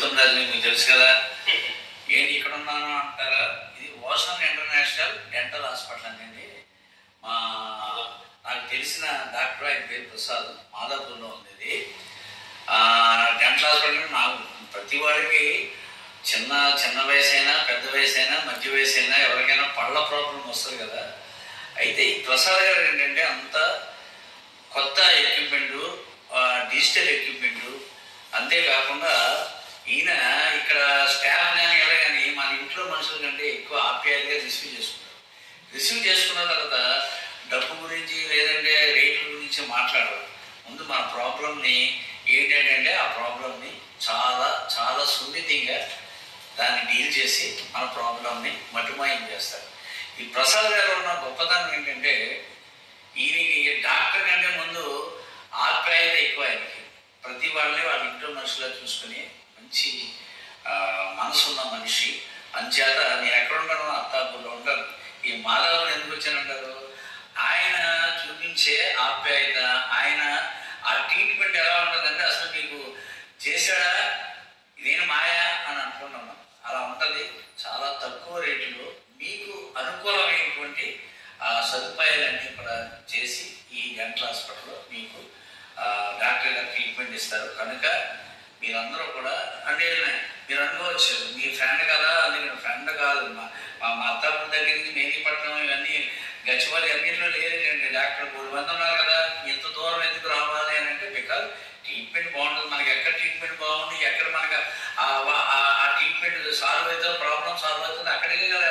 నవ్వుతున్నది మీకు తెలుసు కదా. ఏంటి ఇక్కడ ఉన్నాను అంటారా? ఇది ఓషన్ ఇంటర్నేషనల్ డెంటల్ హాస్పిటల్ అండి. నాకు తెలిసిన డాక్టర్ ఆయన పేరు ప్రసాద్, మాదాపూర్లో ఉంది ఇది. డెంటల్ హాస్పిటల్ నాకు ప్రతి వాడికి చిన్న వయసు అయినా పెద్ద వయసు అయినా మధ్య వయసు అయినా ఎవరికైనా పళ్ళ ప్రాబ్లం వస్తుంది కదా. అయితే ఈ ప్రసాద్ గారు ఏంటంటే అంత కొత్త ఎక్విప్మెంటు, డిజిటల్ ఎక్విప్మెంటు, అంతేకాకుండా ఈయన ఇక్కడ స్టాఫ్ కానీ ఎవరు కానీ మన ఇంట్లో మనుషుల కంటే ఎక్కువ ఆప్యాయంగా రిసీవ్ చేసుకున్న తర్వాత డబ్బు గురించి లేదంటే రేట్ల గురించి మాట్లాడరు. ముందు మన ప్రాబ్లంని ఏంటంటే ఆ ప్రాబ్లంని చాలా చాలా సున్నితంగా దాన్ని డీల్ చేసి మన ప్రాబ్లంని మటుమాయం చేస్తారు. ఈ ప్రసాద్ గారు ఉన్న గొప్పతనం ఏంటంటే ఈయనకి డాక్టర్ కంటే ముందు ఆప్యాయత ఎక్కువ. ఆయనకి ప్రతి వాళ్ళని వాళ్ళ ఇంట్లో మనుషులా చూసుకుని మంచి మనసు ఉన్న మనిషి. అంచేత నేను ఎక్కడ ఉంటానో అత్తాపూర్లో ఉంటాను. ఈ మాధవులు ఎందుకు వచ్చానంటారు? ఆయన చూపించే ఆప్యాయత, ఆయన ఆ ట్రీట్మెంట్ ఎలా ఉంటుందంటే అసలు మీకు చేశాడా ఇదేనా మాయా అని అనుకుంటున్నాం. అలా ఉంటుంది. చాలా తక్కువ రేటులో మీకు అనుకూలమైనటువంటి సదుపాయాలన్నీ కూడా చేసి ఈ డెంటల్ హాస్పిటల్లో మీకు డాక్టర్ గారు ట్రీట్మెంట్ ఇస్తారు. కనుక మీరందరూ కూడా అంటే మీరు అనుకోవచ్చు మీ ఫ్రెండ్ కదా, అందుకని ఫ్రెండ్ కాదు, మా అత్తాపూర్ దగ్గర నుంచి మేదీపట్నం ఇవన్నీ గచ్చిపల్లి అన్నింటిలో లేదండి. డాక్టర్ 3 మంది ఉన్నారు కదా, ఎంత దూరం ఎందుకు రావాలి అని అంటే బికాజ్ ట్రీట్మెంట్ బాగుంటుంది. మనకి ఎక్కడ ట్రీట్మెంట్ బాగుంది, ఎక్కడ మనకి ఆ ట్రీట్మెంట్ సాల్వ్ అవుతుందో, ప్రాబ్లం సాల్వ్ అవుతుంది, అక్కడికి కదా